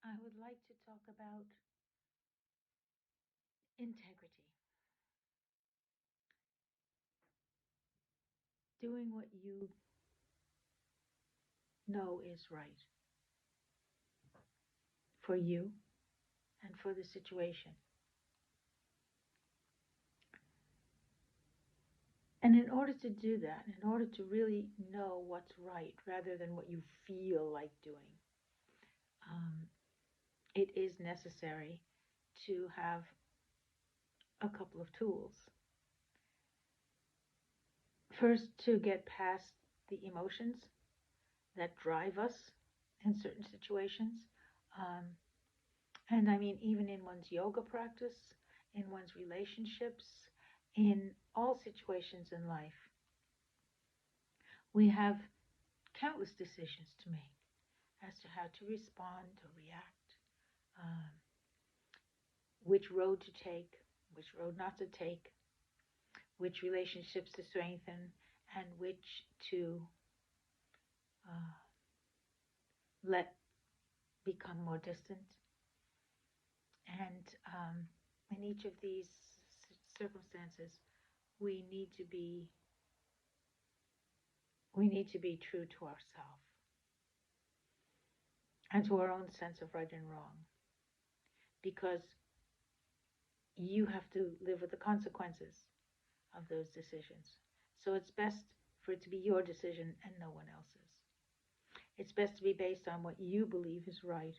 I would like to talk about integrity, doing what you know is right for you and for the situation. And in order to do that, in order to really know what's right rather than what you feel like doing, um, it is necessary to have a couple of tools. First, to get past the emotions that drive us in certain situations. Um, and I mean, even in one's yoga practice, in one's relationships, in all situations in life, we have countless decisions to make as to how to respond or react, um, which road to take, which road not to take, which relationships to strengthen, and which to uh, let become more distant. And in each of these circumstances, we need to be we need to be true to ourselves and to our own sense of right and wrong, because you have to live with the consequences of those decisions. So it's best for it to be your decision and no one else's. It's best to be based on what you believe is right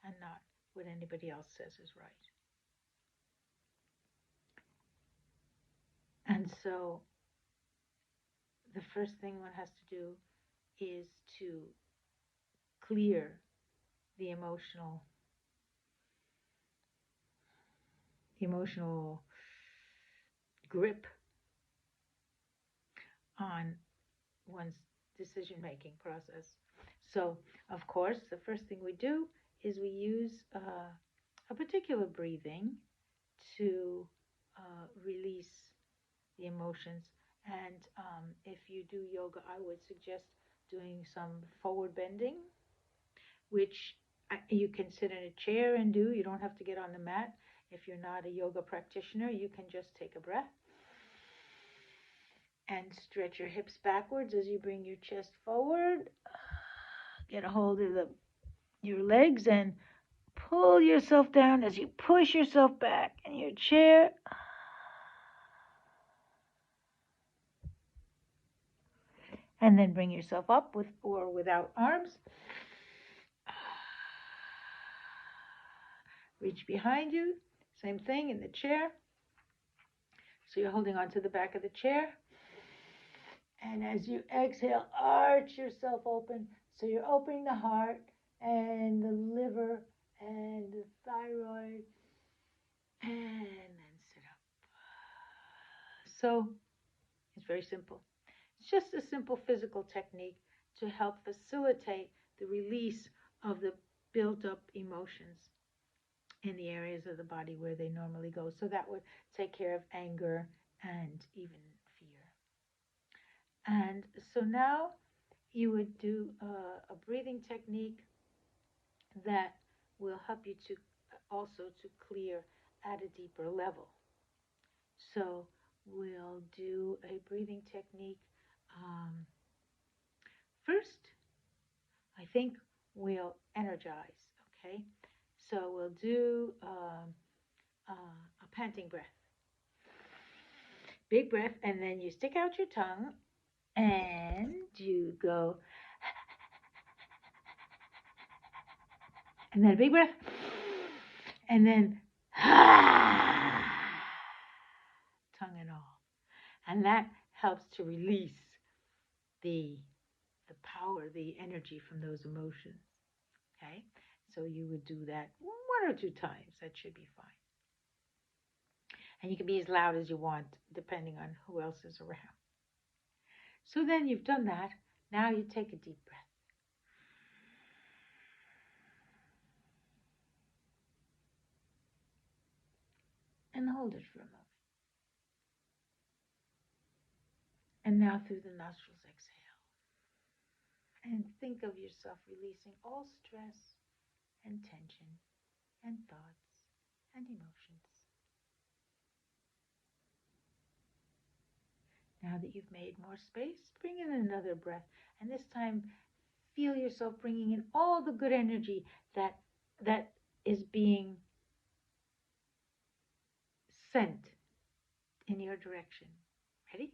and not what anybody else says is right. And so the first thing one has to do is to clear the emotional grip on one's decision making process. So, of course, the first thing we do is we use a particular breathing to release the emotions. And if you do yoga, I would suggest doing some forward bending, which you can sit in a chair and do. You don't have to get on the mat. If you're not a yoga practitioner, you can just take a breath and stretch your hips backwards as you bring your chest forward. Get a hold of your legs and pull yourself down as you push yourself back in your chair. And then bring yourself up with or without arms. Reach behind you. Same thing in the chair. So you're holding onto the back of the chair. And as you exhale, arch yourself open. So you're opening the heart and the liver and the thyroid. And then sit up. So it's very simple. It's just a simple physical technique to help facilitate the release of the built up emotions in the areas of the body where they normally go. So that would take care of anger and even fear. And so now you would do a breathing technique that will help you to also to clear at a deeper level. So we'll do a breathing technique. First, I think we'll energize, okay? So we'll do a panting breath. Big breath, and then you stick out your tongue and you go, and then a big breath, and then tongue and all. And that helps to release the power, the energy from those emotions. Okay? So you would do that 1 or 2 times. That should be fine. And you can be as loud as you want, depending on who else is around. So then you've done that. Now you take a deep breath. And hold it for a moment. And now through the nostrils, exhale. And think of yourself releasing all stress and tension and thoughts and emotions. Now that you've made more space, bring in another breath, and this time feel yourself bringing in all the good energy that is being sent in your direction. Ready?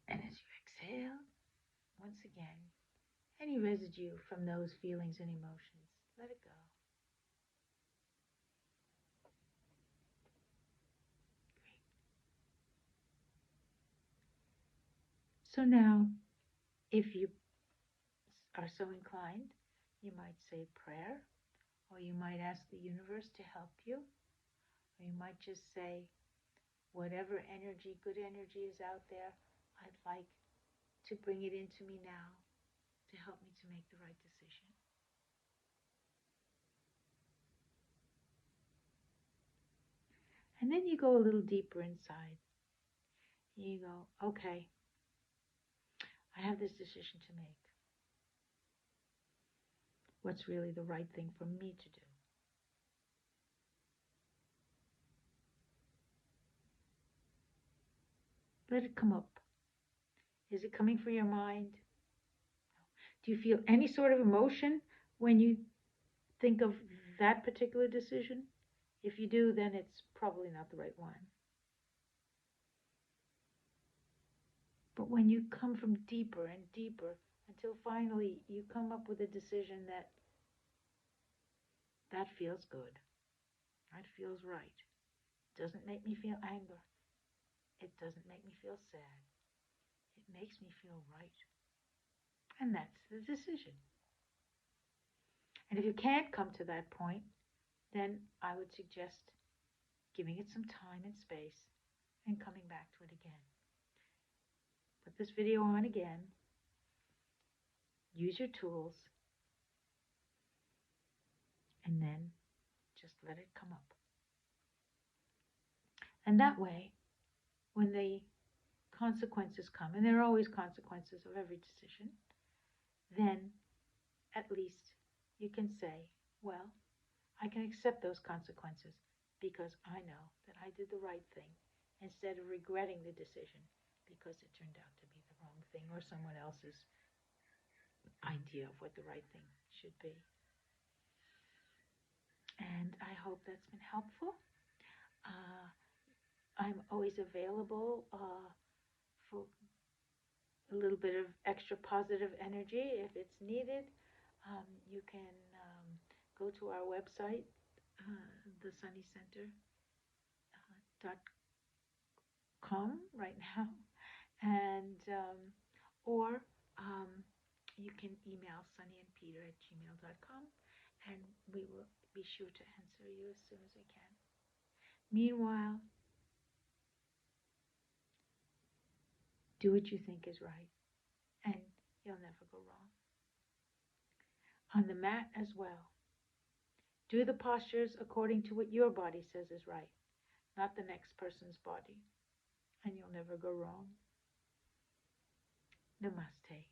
And as you exhale, once again, any residue from those feelings and emotions, let it go. Great. So now, if you are so inclined, you might say prayer, or you might ask the universe to help you, or you might just say, whatever energy, good energy is out there, I'd like to bring it into me now to help me to make the right decision. And then you go a little deeper inside. You go, okay, I have this decision to make. What's really the right thing for me to do? Let it come up. Is it coming from your mind? Do you feel any sort of emotion when you think of that particular decision? If you do, then it's probably not the right one. But when you come from deeper and deeper until finally you come up with a decision that feels good, that feels right, it doesn't make me feel anger, it doesn't make me feel sad, it makes me feel right. And that's the decision. And if you can't come to that point, then I would suggest giving it some time and space and coming back to it again. Put this video on again, use your tools, and then just let it come up. And that way, when the consequences come, and there are always consequences of every decision, then at least you can say, well, I can accept those consequences because I know that I did the right thing instead of regretting the decision because it turned out to be the wrong thing or someone else's idea of what the right thing should be. And I hope that's been helpful. I'm always available for a little bit of extra positive energy if it's needed. You can go to our website, thesunnycenter.com right now, and or you can email sunnyandpeter@gmail.com, and we will be sure to answer you as soon as we can. Meanwhile, do what you think is right, and you'll never go wrong. On the mat as well, do the postures according to what your body says is right, not the next person's body, and you'll never go wrong. Namaste.